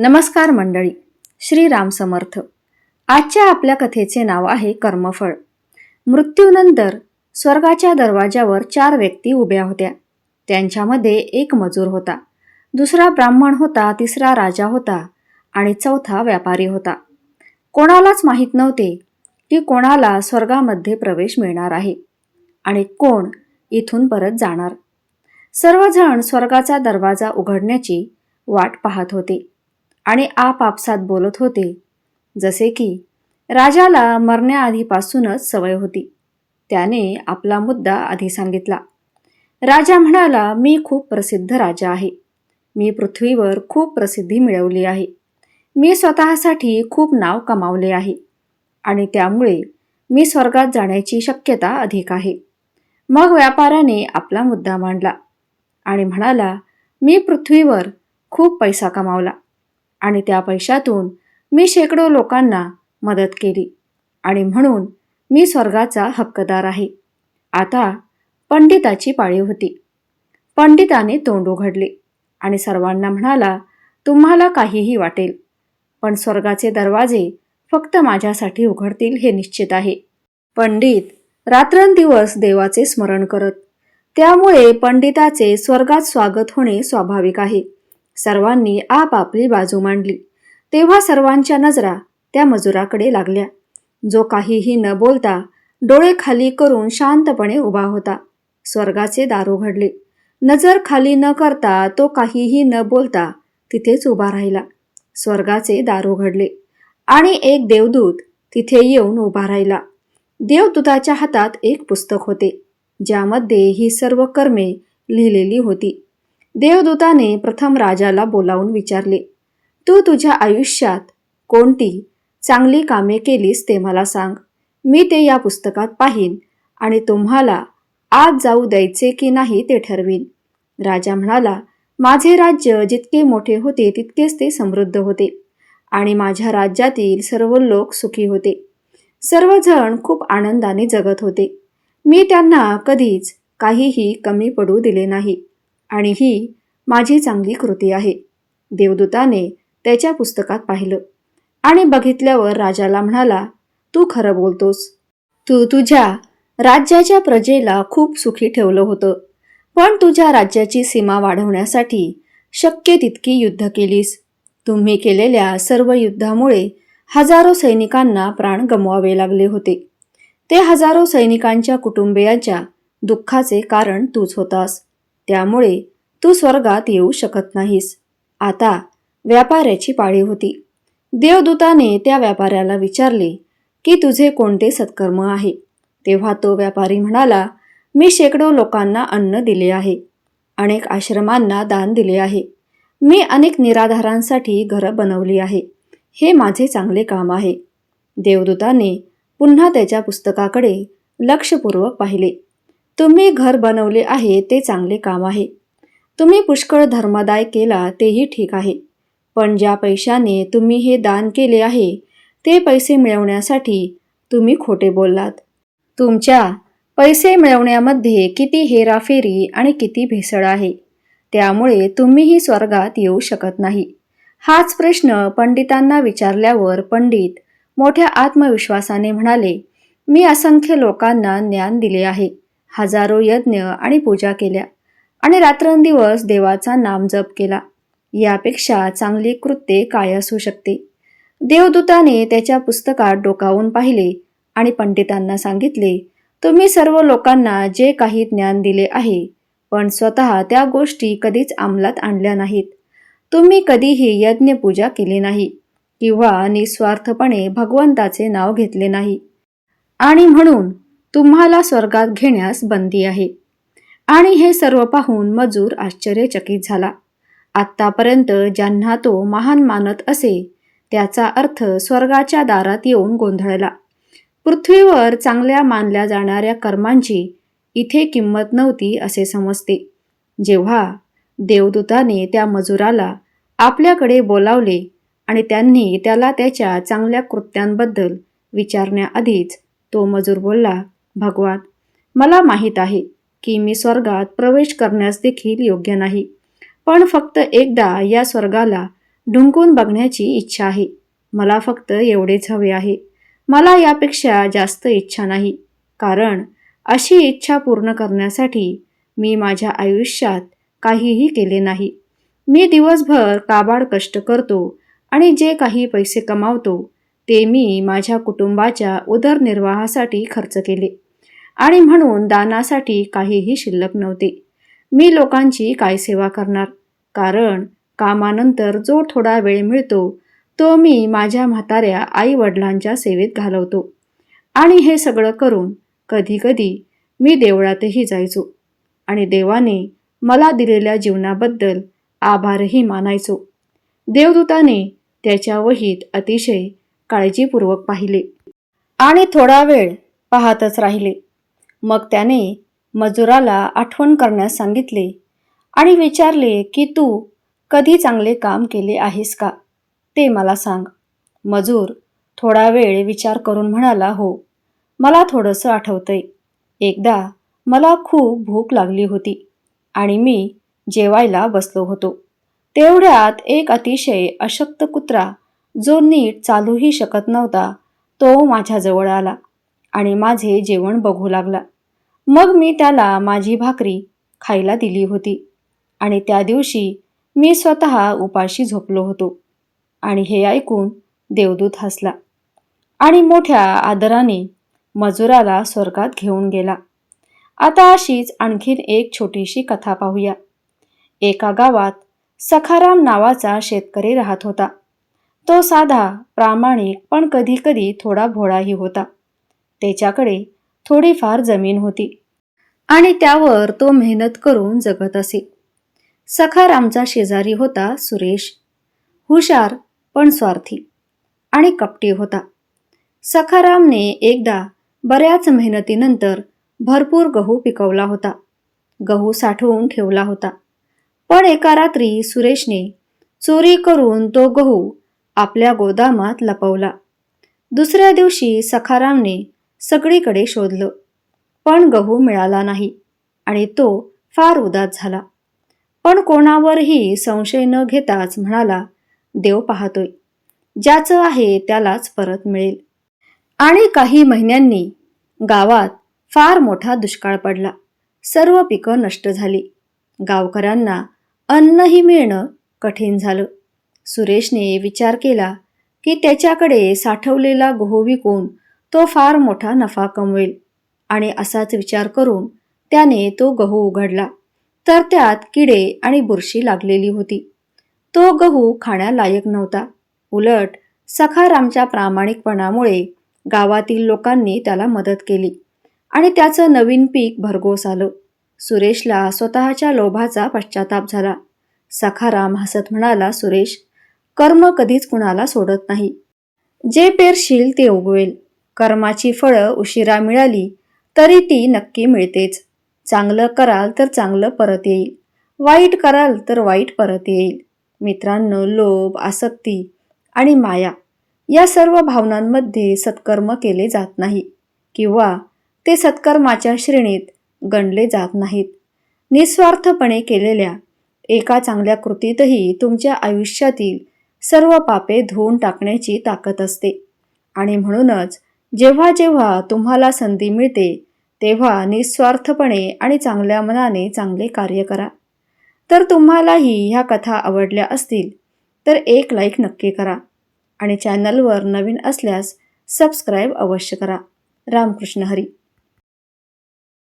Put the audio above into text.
नमस्कार मंडळी, श्री राम समर्थ. आजच्या आपल्या कथेचे नाव आहे कर्मफळ. मृत्यूनंतर स्वर्गाच्या दरवाजावर 4 व्यक्ती उभ्या होत्या. त्यांच्यामध्ये एक मजूर होता, दुसरा ब्राह्मण होता, तिसरा राजा होता आणि चौथा व्यापारी होता. कोणालाच माहीत नव्हते की कोणाला स्वर्गामध्ये प्रवेश मिळणार आहे आणि कोण इथून परत जाणार. सर्वजण स्वर्गाचा दरवाजा उघडण्याची वाट पाहत होते आणि आपापसात बोलत होते, जसे की राजाला मरण्याआधीपासूनच सवय होती. त्याने आपला मुद्दा आधी सांगितला. राजा म्हणाला, मी खूप प्रसिद्ध राजा आहे. मी पृथ्वीवर खूप प्रसिद्धी मिळवली आहे. मी स्वतःसाठी खूप नाव कमावले आहे आणि त्यामुळे मी स्वर्गात जाण्याची शक्यता अधिक आहे. मग व्यापाऱ्याने आपला मुद्दा मांडला आणि म्हणाला, मी पृथ्वीवर खूप पैसा कमावला आणि त्या पैशातून मी शेकडो लोकांना मदत केली आणि म्हणून मी स्वर्गाचा हक्कदार आहे. आता पंडिताची पाळी होती. पंडिताने तोंड उघडले आणि सर्वांना म्हणाला, तुम्हाला काहीही वाटेल, पण स्वर्गाचे दरवाजे फक्त माझ्यासाठी उघडतील हे निश्चित आहे. पंडित रात्रंदिवस देवाचे स्मरण करत, त्यामुळे पंडिताचे स्वर्गात स्वागत होणे स्वाभाविक आहे. सर्वांनी आपापली बाजू मांडली. तेव्हा सर्वांच्या नजरा त्या मजुराकडे लागल्या, जो काहीही न बोलता डोळे खाली करून शांतपणे उभा होता. स्वर्गाचे दार उघडले. नजर खाली न करता तो काहीही न बोलता तिथेच उभा राहिला. स्वर्गाचे दार उघडले आणि एक देवदूत तिथे येऊन उभा राहिला. देवदूताच्या हातात एक पुस्तक होते, ज्यामध्ये ही सर्व कर्मे लिहिलेली होती. देवदूताने प्रथम राजाला बोलावून विचारले, तू तुझ्या आयुष्यात कोणती चांगली कामे केलीस ते मला सांग. मी ते या पुस्तकात पाहीन आणि तुम्हाला आत जाऊ द्यायचे की नाही ते ठरवीन. राजा म्हणाला, माझे राज्य जितके मोठे होते तितकेच ते समृद्ध होते आणि माझ्या राज्यातील सर्व लोक सुखी होते. सर्वजण खूप आनंदाने जगत होते. मी त्यांना कधीच काहीही कमी पडू दिले नाही आणि ही माझी चांगली कृती आहे. देवदूताने त्याच्या पुस्तकात पाहिलं आणि बघितल्यावर राजाला म्हणाला, तू खरं बोलतोस. तू तुझ्या राज्याच्या प्रजेला खूप सुखी ठेवलं होतं, पण तुझ्या राज्याची सीमा वाढवण्यासाठी शक्य तितकी युद्ध केलीस. तुम्ही केलेल्या सर्व युद्धामुळे हजारो सैनिकांना प्राण गमवावे लागले होते. ते हजारो सैनिकांच्या कुटुंबियांच्या दुःखाचे कारण तूच होतास. त्यामुळे तू स्वर्गात येऊ शकत नाहीस. आता व्यापाऱ्याची पाळी होती. देवदूताने त्या व्यापाऱ्याला विचारले की तुझे कोणते सत्कर्म आहे. तेव्हा तो व्यापारी म्हणाला, मी शेकडो लोकांना अन्न दिले आहे, अनेक आश्रमांना दान दिले आहे, मी अनेक निराधारांसाठी घरं बनवली आहे. हे माझे चांगले काम आहे. देवदूताने पुन्हा त्याच्या पुस्तकाकडे लक्षपूर्वक पाहिले. तुम्ही घर बनवले आहे ते चांगले काम आहे. तुम्ही पुष्कळ धर्मदाय केला तेही ठीक आहे, पण ज्या पैशाने तुम्ही हे दान केले आहे ते पैसे मिळवण्यासाठी तुम्ही खोटे बोललात. तुमच्या पैसे मिळवण्यामध्ये किती हेराफेरी आणि किती भेसळ आहे. त्यामुळे तुम्हीही स्वर्गात येऊ शकत नाही. हाच प्रश्न पंडितांना विचारल्यावर पंडित मोठ्या आत्मविश्वासाने म्हणाले, मी असंख्य लोकांना ज्ञान दिले आहे, हजारो यज्ञ आणि पूजा केल्या आणि रात्रंदिवस देवाचा नामजप केला. यापेक्षा चांगली कृत्ये काय असू शकते. देवदूताने त्याच्या पुस्तकात डोकावून पाहिले आणि पंडितांना सांगितले, तुम्ही सर्व लोकांना जे काही ज्ञान दिले आहे, पण स्वतः त्या गोष्टी कधीच अंमलात आणल्या नाहीत. तुम्ही कधीही यज्ञ पूजा केली नाही किंवा निस्वार्थपणे भगवंताचे नाव घेतले नाही आणि म्हणून तुम्हाला स्वर्गात घेण्यास बंदी आहे. आणि हे सर्व पाहून मजूर आश्चर्यचकित झाला. आत्तापर्यंत ज्यांना तो महान मानत असे त्याचा अर्थ स्वर्गाच्या दारात येऊन गोंधळला. पृथ्वीवर चांगल्या मानल्या जाणाऱ्या कर्मांची इथे किंमत नव्हती असे समजते. जेव्हा देवदूताने त्या मजुराला आपल्याकडे बोलावले आणि त्यांनी त्याला त्याच्या चांगल्या कृत्यांबद्दल विचारण्याआधीच तो मजूर बोलला, भगवान, मला माहीत आहे की मी स्वर्गात प्रवेश करण्यास देखील योग्य नाही, पण फक्त एकदा या स्वर्गाला ढुंकून बघण्याची इच्छा आहे. मला फक्त एवढेच हवे आहे. मला यापेक्षा जास्त इच्छा नाही. कारण अशी इच्छा पूर्ण करण्यासाठी मी माझ्या आयुष्यात काहीही केले नाही. मी दिवसभर काबाड कष्ट करतो आणि जे काही पैसे कमावतो ते मी माझ्या कुटुंबाच्या उदरनिर्वाहासाठी खर्च केले आणि म्हणून दानासाठी काहीही शिल्लक नव्हते. मी लोकांची काय सेवा करणार? कारण कामानंतर जो थोडा वेळ मिळतो तो मी माझ्या म्हाताऱ्या आई वडिलांच्या सेवेत घालवतो. आणि हे सगळं करून कधीकधी मी देवळातही जायचो आणि देवाने मला दिलेल्या जीवनाबद्दल आभारही मानायचो. देवदूताने त्याच्या वहीत अतिशय काळजीपूर्वक पाहिले आणि थोडा वेळ पाहतच राहिले. मग त्याने मजुराला आठवण करण्यास सांगितले आणि विचारले की तू कधी चांगले काम केले आहेस का? ते मला सांग. मजूर थोडा वेळ विचार करून म्हणाला, हो, मला थोडंसं आठवतंय. एकदा मला खूप भूक लागली होती आणि मी जेवायला बसलो होतो. तेवढ्यात एक अतिशय अशक्त कुत्रा जो नीट चालूही शकत नव्हता तो माझ्याजवळ आला आणि माझे जेवण बघू लागला. मग मी त्याला माझी भाकरी खायला दिली होती आणि त्या दिवशी मी स्वतः उपाशी झोपलो होतो. आणि हे ऐकून देवदूत हसला आणि मोठ्या आदराने मजुराला स्वर्गात घेऊन गेला. आता अशीच आणखीन एक छोटीशी कथा पाहूया. एका गावात सखाराम नावाचा शेतकरी राहत होता. तो साधा, प्रामाणिक पण कधीकधी थोडा भोळाही होता. त्याच्याकडे थोडीफार जमीन होती आणि त्यावर तो मेहनत करून जगत असे. सखारामचा शेजारी होता सुरेश. हुशार पण स्वार्थी आणि कपटी होता. सखारामने एकदा बऱ्याच मेहनतीनंतर भरपूर गहू पिकवला होता. गहू साठवून ठेवला होता. पण एका रात्री सुरेशने चोरी करून तो गहू आपल्या गोदामात लपवला. दुसऱ्या दिवशी सखारामने सगळीकडे शोधलं, पण गहू मिळाला नाही आणि तो फार उदास झाला. पण कोणावरही संशय न घेताच म्हणाला, देव पाहतोय, ज्याचं आहे त्यालाच परत मिळेल. आणि काही महिन्यांनी गावात फार मोठा दुष्काळ पडला. सर्व पिकं नष्ट झाली. गावकऱ्यांना अन्नही मिळणं कठीण झालं. सुरेशने विचार केला की त्याच्याकडे साठवलेला गहू विकून तो फार मोठा नफा कमवेल आणि असाच विचार करून त्याने तो गहू उघडला तर त्यात किडे आणि बुरशी लागलेली होती. तो गहू खाण्यालायक नव्हता. उलट सखारामच्या प्रामाणिकपणामुळे गावातील लोकांनी त्याला मदत केली आणि त्याचं नवीन पीक भरघोस आलं. सुरेशला स्वतःच्या लोभाचा पश्चाताप झाला. सखाराम हसत म्हणाला, सुरेश, कर्म कधीच कुणाला सोडत नाही. जे पेरशील ते उगवेल. कर्माची फळं उशिरा मिळाली तरी ती नक्की मिळतेच. चांगलं कराल तर चांगलं परत येईल, वाईट कराल तर वाईट परत येईल. मित्रांनो, लोभ, आसक्ती आणि माया या सर्व भावनांमध्ये सत्कर्म केले जात नाही किंवा ते सत्कर्माच्या श्रेणीत गणले जात नाहीत. निस्वार्थपणे केलेल्या एका चांगल्या कृतीतही तुमच्या आयुष्यातील सर्व पापे धुवून टाकण्याची ताकद असते. आणि म्हणूनच जेव्हा जेव्हा तुम्हाला संधी मिळते तेव्हा निस्वार्थपणे आणि चांगल्या मनाने चांगले कार्य करा. तर तुम्हालाही ह्या कथा आवडल्या असतील तर एक लाईक नक्की करा आणि चॅनलवर नवीन असल्यास सबस्क्राईब अवश्य करा. रामकृष्ण हरी.